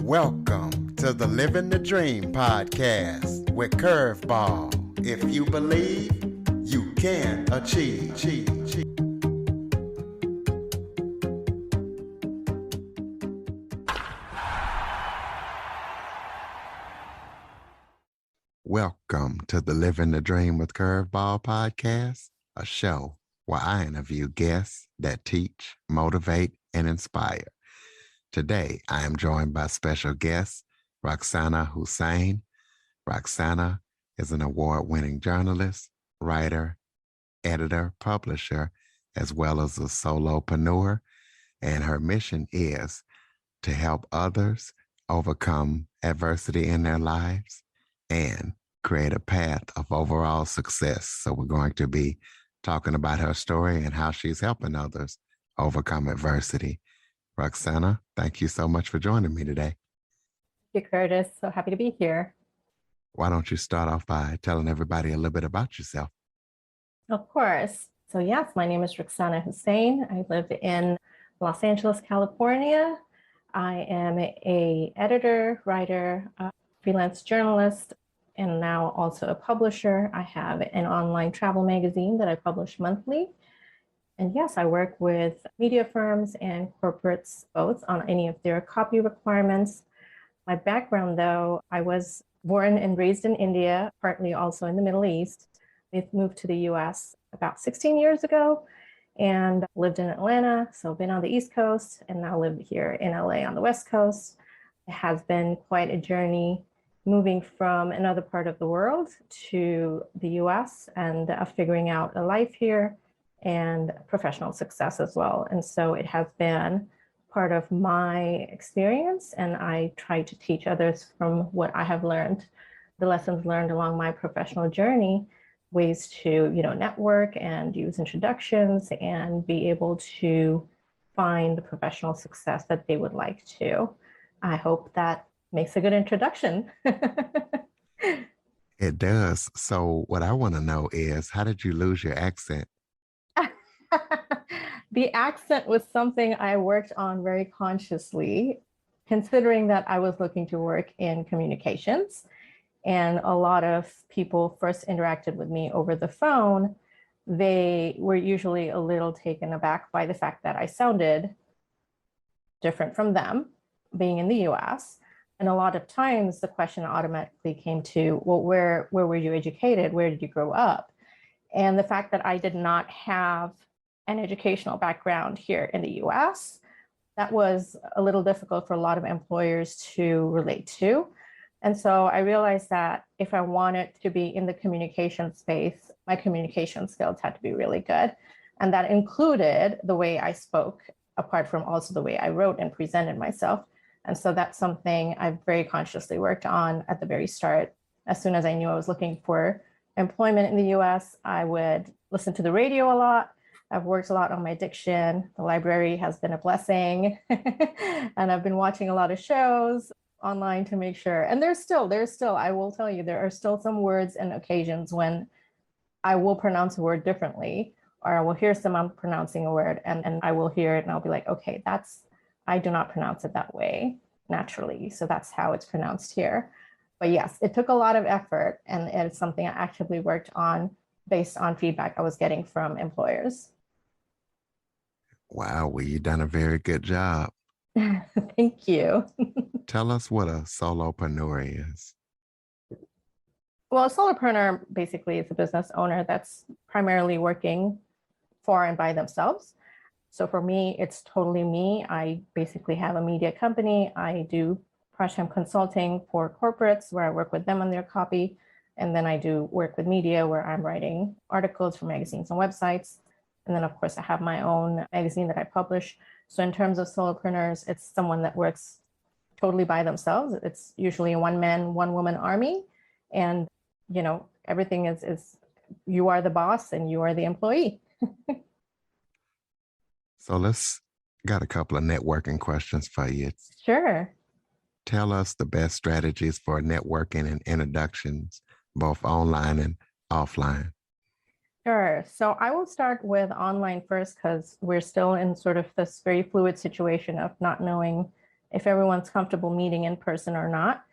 Welcome to the Living the Dream podcast with Curveball. If you believe, you can achieve. Welcome to the Living the Dream with Curveball podcast, a show where I interview guests that teach, motivate, and inspire. Today, I am joined by special guest, Ruksaana Hussain. Ruksaana is an award-winning journalist, writer, editor, publisher, as well as a solopreneur, and her mission is to help others overcome adversity in their lives and create a path of overall success. So we're going to be talking about her story and how she's helping others overcome adversity. Ruksaana, thank you so much for joining me today. Thank you, Curtis. So happy to be here. Why don't you start off by telling everybody a little bit about yourself? Of course. So yes, my name is Ruksaana Hussain. I live in Los Angeles, California. I am an editor, writer, freelance journalist, and now also a publisher. I have an online travel magazine that I publish monthly. And yes, I work with media firms and corporates both on any of their copy requirements. My background, though, I was born and raised in India, partly also in the Middle East. I moved to the US about 16 years ago and lived in Atlanta, so been on the East Coast and now live here in LA on the West Coast. It has been quite a journey moving from another part of the world to the US and figuring out a life here and professional success as well. And so it has been part of my experience, and I try to teach others from what I have learned, the lessons learned along my professional journey, ways to, network and use introductions and be able to find the professional success that they would like to. I hope that makes a good introduction. It does. So what I want to know is, how did you lose your accent? The accent was something I worked on very consciously, considering that I was looking to work in communications. And a lot of people first interacted with me over the phone. They were usually a little taken aback by the fact that I sounded different from them, being in the US. And a lot of times the question automatically came to, well, where were you educated? Where did you grow up? And the fact that I did not have an educational background here in the US, that was a little difficult for a lot of employers to relate to. And so I realized that if I wanted to be in the communication space, my communication skills had to be really good. And that included the way I spoke, apart from also the way I wrote and presented myself. And so that's something I very consciously worked on at the very start. As soon as I knew I was looking for employment in the US, I would listen to the radio a lot. I've worked a lot on my diction. The library has been a blessing. And I've been watching a lot of shows online to make sure. And there's still, I will tell you, there are still some words and occasions when I will pronounce a word differently, or I will hear someone pronouncing a word and I will hear it and I'll be like, okay, I do not pronounce it that way naturally. So that's how it's pronounced here. But yes, it took a lot of effort, and it's something I actively worked on based on feedback I was getting from employers. Wow, well, you've done a very good job. Thank you. Tell us what a solopreneur is. Well, a solopreneur basically is a business owner that's primarily working for and by themselves. So for me, it's totally me. I basically have a media company. I do part-time consulting for corporates where I work with them on their copy. And then I do work with media where I'm writing articles for magazines and websites. And then, of course, I have my own magazine that I publish. So in terms of solopreneurs, it's someone that works totally by themselves. It's usually a one-man, one-woman army. And, everything is you are the boss and you are the employee. So let's got a couple of networking questions for you. Sure. Tell us the best strategies for networking and introductions, both online and offline. Sure. So I will start with online first because we're still in sort of this very fluid situation of not knowing if everyone's comfortable meeting in person or not.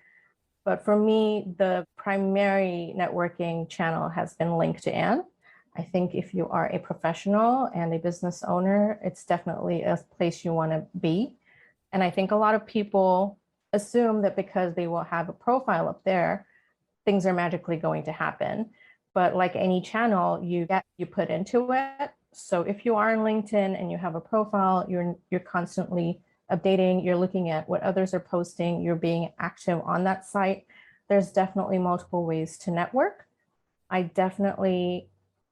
But for me, the primary networking channel has been LinkedIn. I think if you are a professional and a business owner, it's definitely a place you want to be. And I think a lot of people assume that because they will have a profile up there, things are magically going to happen. But like any channel, you put into it. So if you are on LinkedIn and you have a profile, you're constantly updating, you're looking at what others are posting, you're being active on that site. There's definitely multiple ways to network. I definitely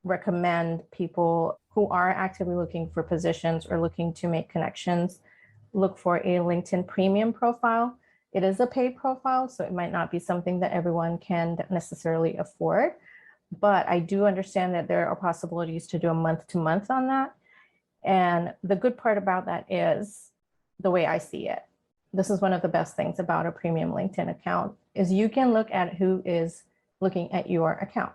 recommend people who are actively looking for positions or looking to make connections, look for a LinkedIn premium profile. It is a paid profile, so it might not be something that everyone can necessarily afford. But I do understand that there are possibilities to do a month to month on that. And the good part about that is the way I see it. This is one of the best things about a premium LinkedIn account is you can look at who is looking at your account.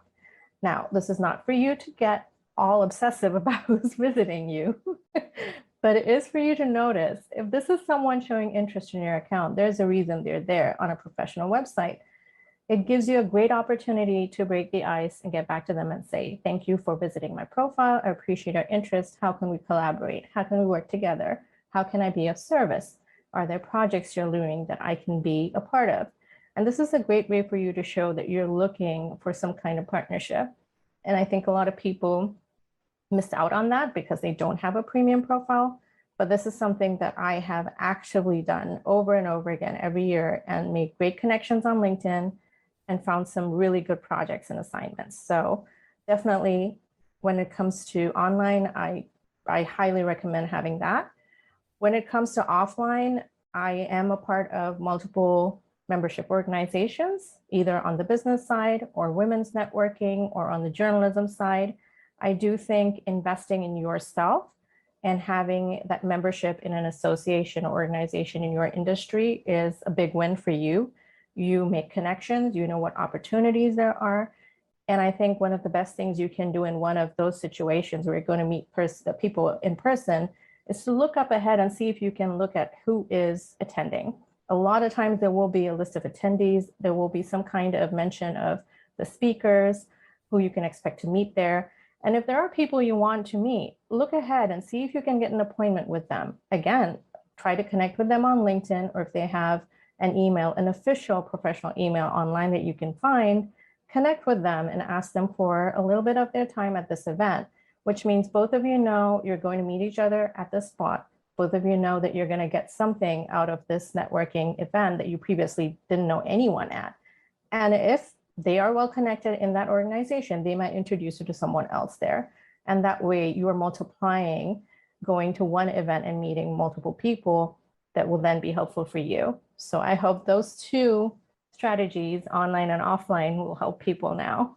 Now, this is not for you to get all obsessive about who's visiting you, but it is for you to notice if this is someone showing interest in your account, there's a reason they're there on a professional website. It gives you a great opportunity to break the ice and get back to them and say, thank you for visiting my profile. I appreciate our interest. How can we collaborate? How can we work together? How can I be of service? Are there projects you're doing that I can be a part of? And this is a great way for you to show that you're looking for some kind of partnership. And I think a lot of people miss out on that because they don't have a premium profile. But this is something that I have actively done over and over again every year and made great connections on LinkedIn and found some really good projects and assignments. So definitely when it comes to online, I highly recommend having that. When it comes to offline, I am a part of multiple membership organizations, either on the business side or women's networking or on the journalism side. I do think investing in yourself and having that membership in an association or organization in your industry is a big win for you. You make connections, you know what opportunities there are. And I think one of the best things you can do in one of those situations where you're going to meet people in person is to look up ahead and see if you can look at who is attending. A lot of times there will be a list of attendees. There will be some kind of mention of the speakers, who you can expect to meet there. And if there are people you want to meet, look ahead and see if you can get an appointment with them. Again, try to connect with them on LinkedIn, or if they have an email, an official professional email online that you can find, connect with them and ask them for a little bit of their time at this event, which means both of you know you're going to meet each other at this spot. Both of you know that you're going to get something out of this networking event that you previously didn't know anyone at. And if they are well connected in that organization, they might introduce you to someone else there. And that way you are multiplying going to one event and meeting multiple people that will then be helpful for you. So I hope those two strategies, online and offline, will help people now.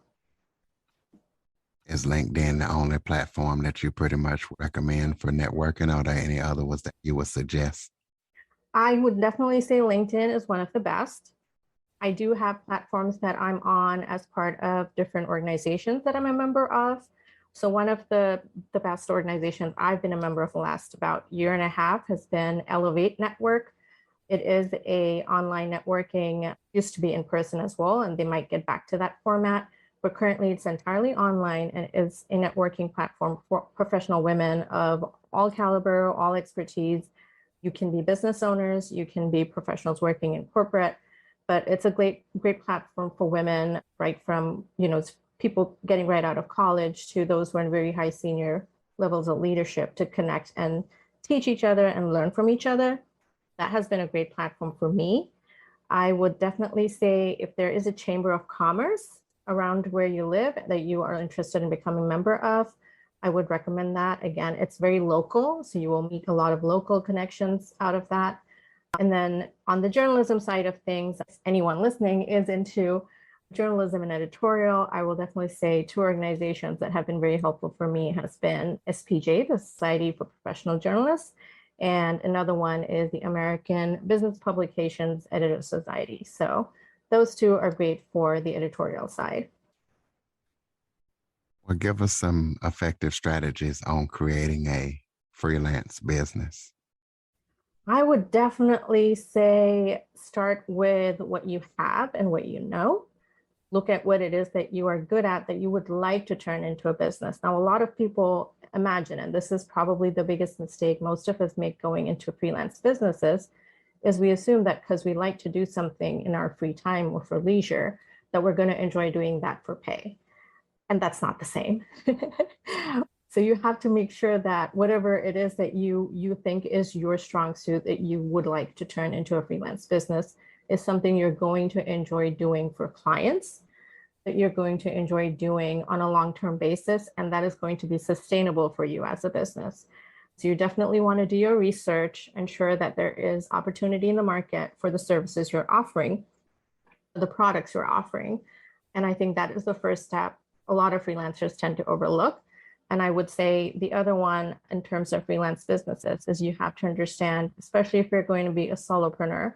Is LinkedIn the only platform that you pretty much recommend for networking, or are there any other ones that you would suggest? I would definitely say LinkedIn is one of the best. I do have platforms that I'm on as part of different organizations that I'm a member of. So one of the best organizations I've been a member of the last about year and a half has been Elevate Network. It is a online networking, used to be in person as well, and they might get back to that format. But currently it's entirely online and is a networking platform for professional women of all caliber, all expertise. You can be business owners, you can be professionals working in corporate, but it's a great platform for women, right from, people getting right out of college to those who are in very high senior levels of leadership to connect and teach each other and learn from each other. That has been a great platform for me. I would definitely say if there is a chamber of commerce around where you live that you are interested in becoming a member of, I would recommend that. Again, it's very local, so you will meet a lot of local connections out of that. And then on the journalism side of things, if anyone listening is into journalism and editorial, I will definitely say two organizations that have been very helpful for me has been SPJ, the Society for Professional Journalists, and another one is the American Business Publications Editor Society. So those two are great for the editorial side. Well, give us some effective strategies on creating a freelance business. I would definitely say start with what you have and what you know. Look at what it is that you are good at that you would like to turn into a business. Now, a lot of people imagine, and this is probably the biggest mistake most of us make going into freelance businesses, is we assume that because we like to do something in our free time or for leisure, that we're going to enjoy doing that for pay. And that's not the same. So you have to make sure that whatever it is that you think is your strong suit that you would like to turn into a freelance business is something you're going to enjoy doing for clients, that you're going to enjoy doing on a long-term basis, and that is going to be sustainable for you as a business. So you definitely want to do your research, ensure that there is opportunity in the market for the services you're offering, the products you're offering. And I think that is the first step a lot of freelancers tend to overlook. And I would say the other one in terms of freelance businesses is you have to understand, especially if you're going to be a solopreneur,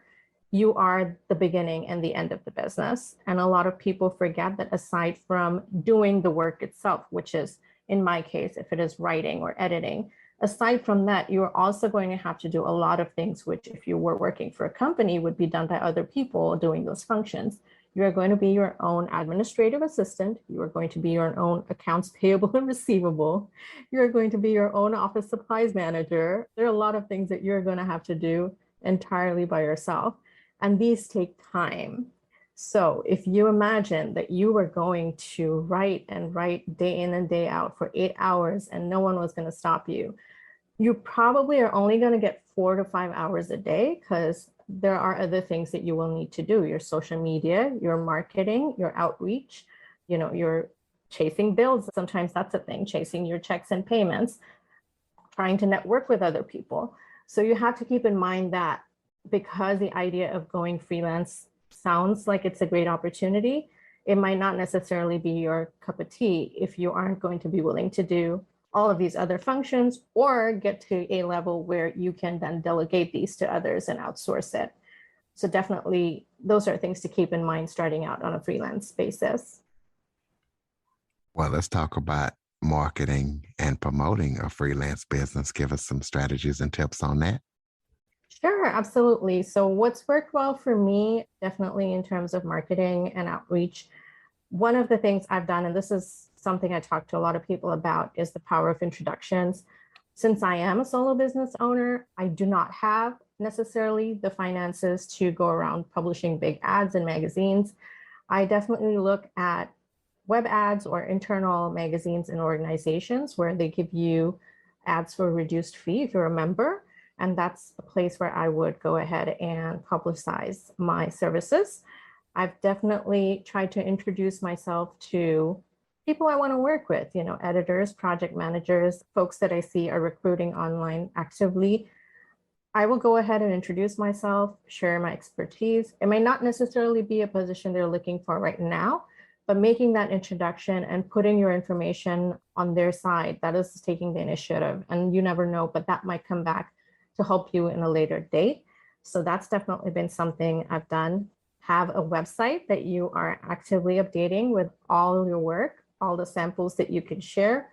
you are the beginning and the end of the business. And a lot of people forget that aside from doing the work itself, which is in my case, if it is writing or editing, aside from that, you're also going to have to do a lot of things, which if you were working for a company would be done by other people doing those functions. You're going to be your own administrative assistant. You are going to be your own accounts payable and receivable. You're going to be your own office supplies manager. There are a lot of things that you're going to have to do entirely by yourself. And these take time. So if you imagine that you were going to write and write day in and day out for 8 hours and no one was going to stop you, you probably are only going to get 4 to 5 hours a day because there are other things that you will need to do. Your social media, your marketing, your outreach, you're chasing bills. Sometimes that's a thing, chasing your checks and payments, trying to network with other people. So you have to keep in mind that because the idea of going freelance sounds like it's a great opportunity, it might not necessarily be your cup of tea if you aren't going to be willing to do all of these other functions or get to a level where you can then delegate these to others and outsource it. So definitely those are things to keep in mind starting out on a freelance basis. Well, let's talk about marketing and promoting a freelance business. Give us some strategies and tips on that. Sure, absolutely. So what's worked well for me, definitely in terms of marketing and outreach, one of the things I've done, and this is something I talk to a lot of people about, is the power of introductions. Since I am a solo business owner, I do not have necessarily the finances to go around publishing big ads in magazines. I definitely look at web ads or internal magazines and organizations where they give you ads for a reduced fee if you're a member. And that's a place where I would go ahead and publicize my services. I've definitely tried to introduce myself to people I want to work with, editors, project managers, folks that I see are recruiting online actively. I will go ahead and introduce myself, share my expertise. It may not necessarily be a position they're looking for right now, but making that introduction and putting your information on their side, that is taking the initiative. And you never know, but that might come back to help you in a later date. So that's definitely been something I've done. Have a website that you are actively updating with all your work, all the samples that you can share.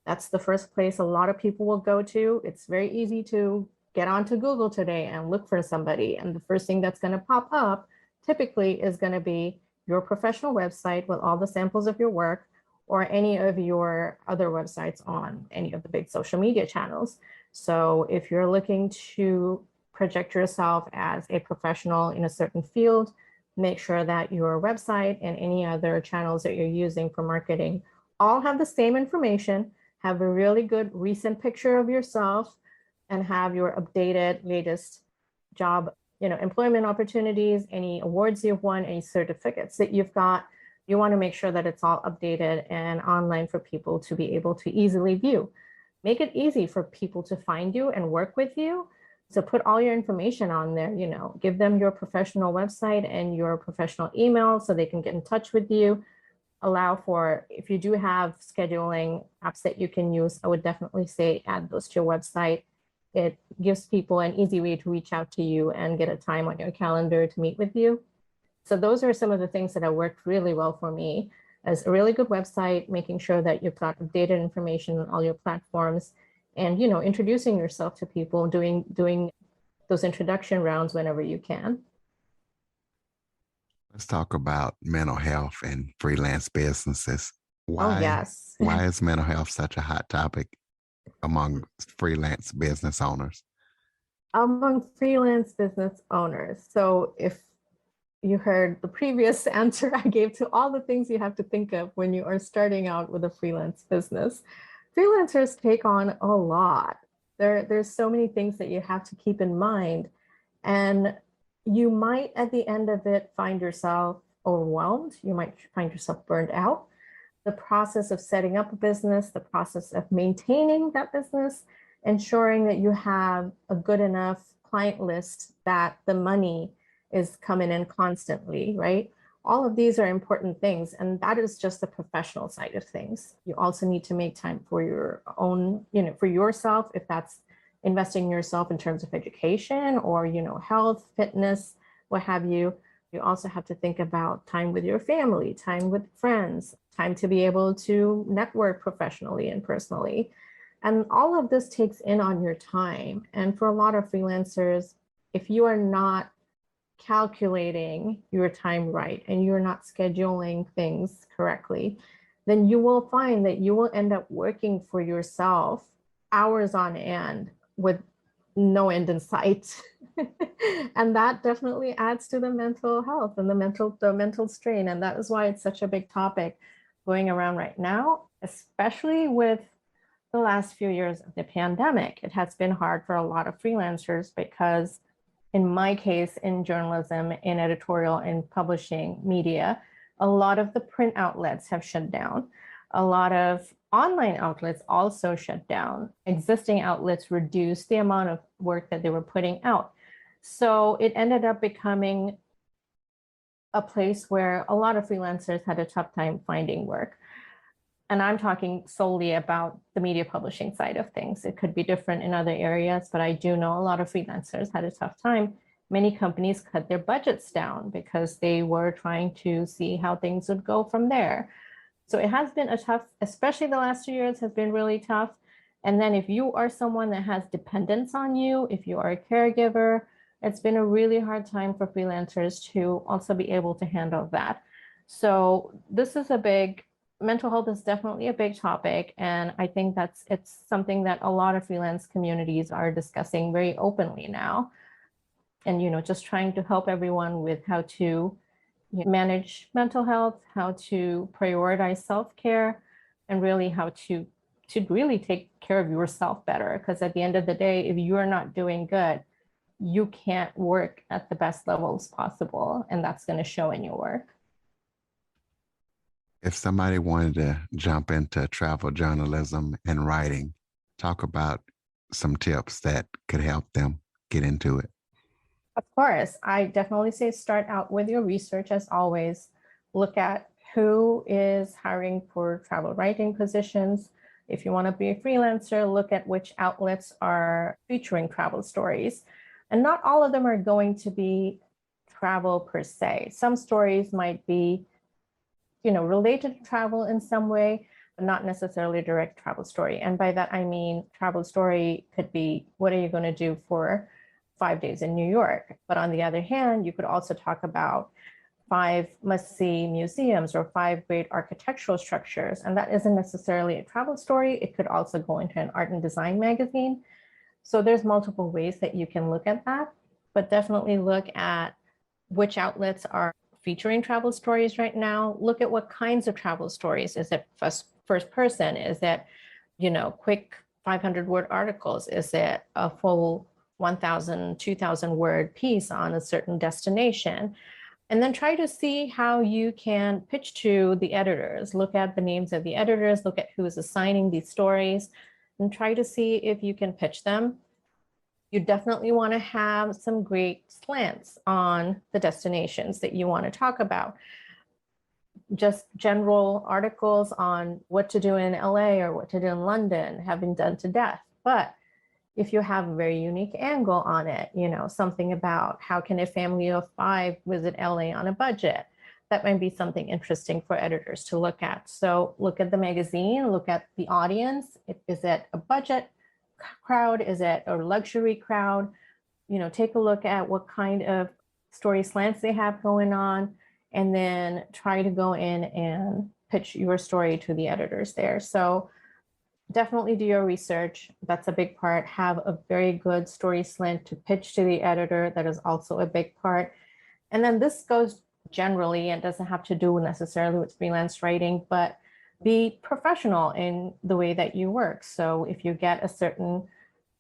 That's the first place a lot of people will go to. It's very easy to get onto Google today and look for somebody. And the first thing that's going to pop up typically is going to be your professional website with all the samples of your work, or any of your other websites on any of the big social media channels. So if you're looking to project yourself as a professional in a certain field, make sure that your website and any other channels that you're using for marketing all have the same information, have a really good recent picture of yourself, and have your updated latest job, employment opportunities, any awards you've won, any certificates that you've got. You want to make sure that it's all updated and online for people to be able to easily view. Make it easy for people to find you and work with you. So put all your information on there, give them your professional website and your professional email so they can get in touch with you. Allow for, if you do have scheduling apps that you can use, I would definitely say add those to your website. It gives people an easy way to reach out to you and get a time on your calendar to meet with you. So those are some of the things that have worked really well for me, as a really good website, making sure that you've got updated information on all your platforms, and introducing yourself to people, doing those introduction rounds whenever you can. Let's talk about mental health and freelance businesses. Oh, Why yes. why is mental health such a hot topic among freelance business owners? Among freelance business owners. So if you heard the previous answer I gave to all the things you have to think of when you are starting out with a freelance business, freelancers take on a lot. There's so many things that you have to keep in mind. And you might, at the end of it, find yourself overwhelmed. You might find yourself burned out. The process of setting up a business, the process of maintaining that business, ensuring that you have a good enough client list that the money is coming in constantly, right? All of these are important things. And that is just the professional side of things. You also need to make time for your own, for yourself, if that's investing in yourself in terms of education or, health, fitness, what have you. You also have to think about time with your family, time with friends, time to be able to network professionally and personally. And all of this takes in on your time. And for a lot of freelancers, if you are not calculating your time right and you're not scheduling things correctly, then you will find that you will end up working for yourself hours on end with no end in sight. And that definitely adds to the mental health and the mental strain. And that is why it's such a big topic going around right now, especially with the last few years of the pandemic. It has been hard for a lot of freelancers because in my case, in journalism, in editorial and publishing media, a lot of the print outlets have shut down. A lot of online outlets also shut down. Existing outlets reduced the amount of work that they were putting out. So it ended up becoming a place where a lot of freelancers had a tough time finding work. And I'm talking solely about the media publishing side of things. It could be different in other areas, but I do know a lot of freelancers had a tough time. Many companies cut their budgets down because they were trying to see how things would go from there. So it has been a tough, especially the last 2 years has been really tough. And then if you are someone that has dependents on you, if you are a caregiver, it's been a really hard time for freelancers to also be able to handle that. So this is mental health is definitely a big topic. And I think it's something that a lot of freelance communities are discussing very openly now. And, just trying to help everyone with how to manage mental health, how to prioritize self-care, and really how to really take care of yourself better. Because at the end of the day, if you're not doing good, you can't work at the best levels possible. And that's going to show in your work. If somebody wanted to jump into travel journalism and writing, talk about some tips that could help them get into it. Of course, I definitely say start out with your research as always. Look at who is hiring for travel writing positions. If you want to be a freelancer, look at which outlets are featuring travel stories. And not all of them are going to be travel per se. Some stories might be, related to travel in some way, but not necessarily a direct travel story. And by that, I mean, travel story could be, what are you going to do for 5 days in New York? But on the other hand, you could also talk about 5 must-see museums or 5 great architectural structures. And that isn't necessarily a travel story. It could also go into an art and design magazine. So there's multiple ways that you can look at that, but definitely look at which outlets are featuring travel stories right now. Look at what kinds of travel stories. Is it first person? Is it, quick 500-word articles? Is it a full 1,000, 2,000 word piece on a certain destination? And then try to see how you can pitch to the editors. Look at the names of the editors, look at who is assigning these stories, and try to see if you can pitch them. You definitely want to have some great slants on the destinations that you want to talk about. Just general articles on what to do in LA or what to do in London have been done to death. But if you have a very unique angle on it, something about how can a family of 5 visit LA on a budget, that might be something interesting for editors to look at. So look at the magazine, look at the audience. Is it a budget crowd? Is it a luxury crowd? take a look at what kind of story slants they have going on, and then try to go in and pitch your story to the editors there. So definitely do your research. That's a big part. Have a very good story slant to pitch to the editor. That is also a big part. And then this goes generally, and doesn't have to do necessarily with freelance writing, but be professional in the way that you work. So if you get a certain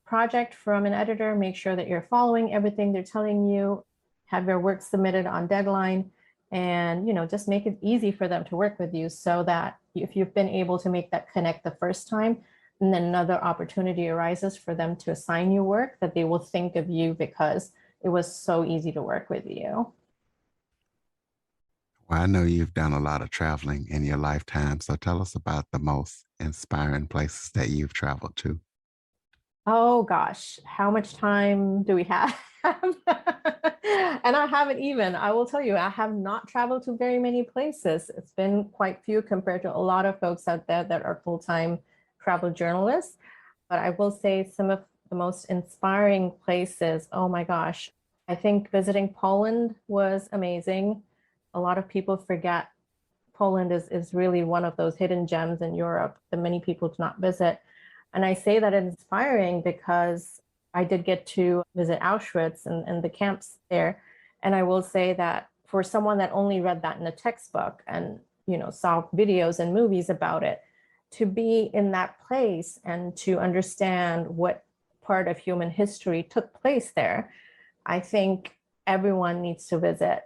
project from an editor, make sure that you're following everything they're telling you, have your work submitted on deadline, and just make it easy for them to work with you, so that if you've been able to make that connect the first time, and then another opportunity arises for them to assign you work, that they will think of you because it was so easy to work with you. Well, I know you've done a lot of traveling in your lifetime, so tell us about the most inspiring places that you've traveled to. Oh gosh, how much time do we have? And I haven't even, I will tell you, I have not traveled to very many places. It's been quite few compared to a lot of folks out there that are full-time travel journalists. But I will say some of the most inspiring places, oh my gosh, I think visiting Poland was amazing. A lot of people forget Poland is really one of those hidden gems in Europe that many people do not visit. And I say that inspiring because I did get to visit Auschwitz and the camps there. And I will say that for someone that only read that in a textbook and, saw videos and movies about it, to be in that place and to understand what part of human history took place there, I think everyone needs to visit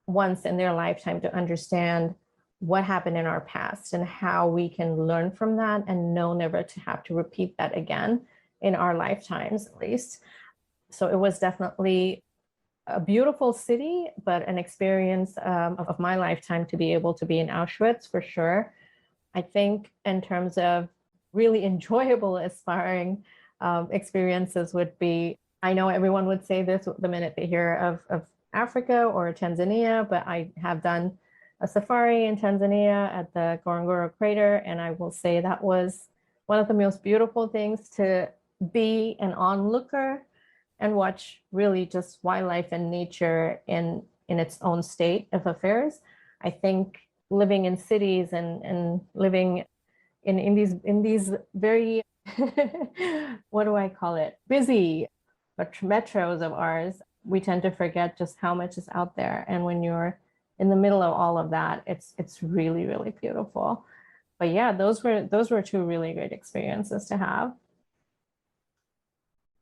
once in their lifetime to understand what happened in our past and how we can learn from that and know never to have to repeat that again in our lifetimes, at least. So it was definitely a beautiful city, but an experience of my lifetime to be able to be in Auschwitz for sure. I think in terms of really enjoyable, aspiring experiences would be, I know everyone would say this the minute they hear of Africa or Tanzania, but I have done a safari in Tanzania at the Ngorongoro crater, and I will say that was one of the most beautiful things, to be an onlooker and watch really just wildlife and nature in its own state of affairs. I think living in cities and living in these very what do I call it, busy metros of ours, we tend to forget just how much is out there. And when you're in the middle of all of that, it's really, really beautiful. But yeah, those were two really great experiences to have.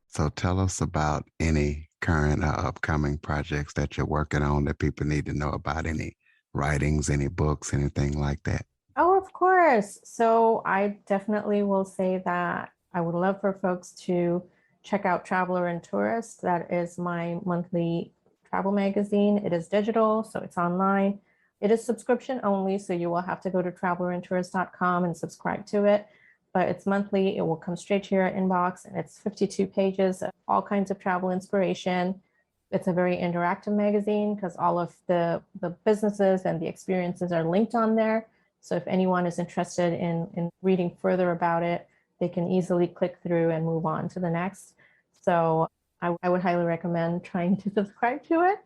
So tell us about any current or upcoming projects that you're working on that people need to know about, any writings, any books, anything like that. Oh, of course. So I definitely will say that I would love for folks to check out Traveler and Tourist. That is my monthly travel magazine. It is digital, so it's online. It is subscription only, so you will have to go to travelerandtourist.com and subscribe to it. But it's monthly. It will come straight to your inbox, and it's 52 pages of all kinds of travel inspiration. It's a very interactive magazine because all of the businesses and the experiences are linked on there. So if anyone is interested in reading further about it, they can easily click through and move on to the next. So I would highly recommend trying to subscribe to it.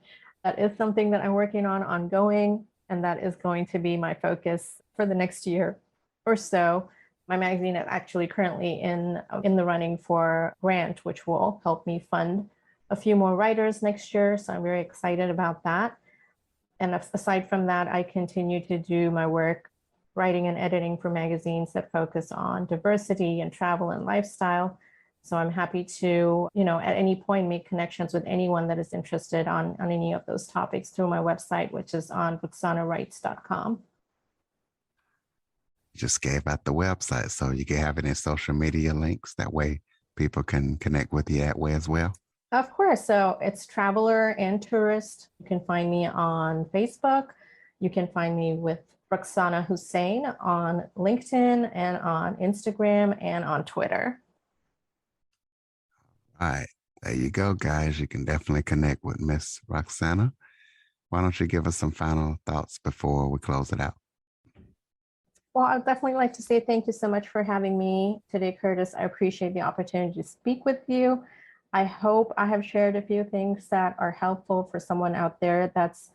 That is something that I'm working on ongoing, and that is going to be my focus for the next year or so. My magazine is actually currently in the running for a grant, which will help me fund a few more writers next year. So I'm very excited about that. And aside from that, I continue to do my work writing and editing for magazines that focus on diversity and travel and lifestyle. So I'm happy to, at any point make connections with anyone that is interested on any of those topics through my website, which is on ruksanawrites.com. You just gave out the website, so you can have any social media links. That way people can connect with you that way as well. Of course. So it's Traveler and Tourist. You can find me on Facebook. You can find me with Ruksaana Hussain on LinkedIn and on Instagram and on Twitter. All right. There you go, guys. You can definitely connect with Miss Ruksaana. Why don't you give us some final thoughts before we close it out? Well, I'd definitely like to say thank you so much for having me today, Curtis. I appreciate the opportunity to speak with you. I hope I have shared a few things that are helpful for someone out there that's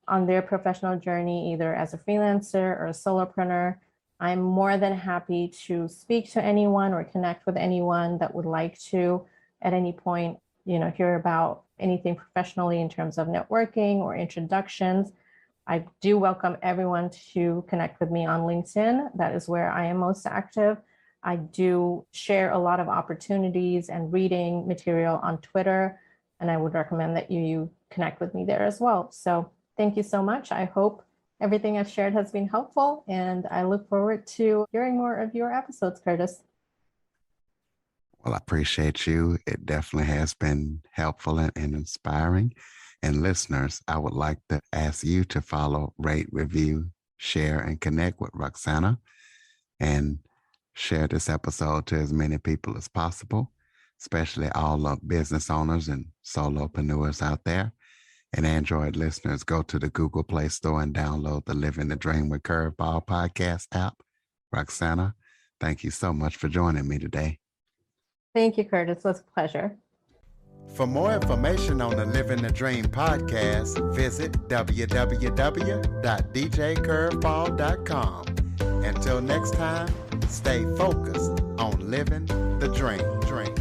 on their professional journey, either as a freelancer or a solopreneur. I'm more than happy to speak to anyone or connect with anyone that would like to at any point, hear about anything professionally in terms of networking or introductions. I do welcome everyone to connect with me on LinkedIn. That is where I am most active. I do share a lot of opportunities and reading material on Twitter, and I would recommend that you connect with me there as well. So thank you so much. I hope everything I've shared has been helpful, and I look forward to hearing more of your episodes, Curtis. Well, I appreciate you. It definitely has been helpful and inspiring. And listeners, I would like to ask you to follow, rate, review, share, and connect with Ruksana, and share this episode to as many people as possible, especially all the business owners and solopreneurs out there. And Android listeners, go to the Google Play Store and download the Living the Dream with Curveball podcast app. Ruksana, thank you so much for joining me today. Thank you, Curtis. It was a pleasure. For more information on the Living the Dream podcast, visit www.djcurveball.com. Until next time, stay focused on living the dream.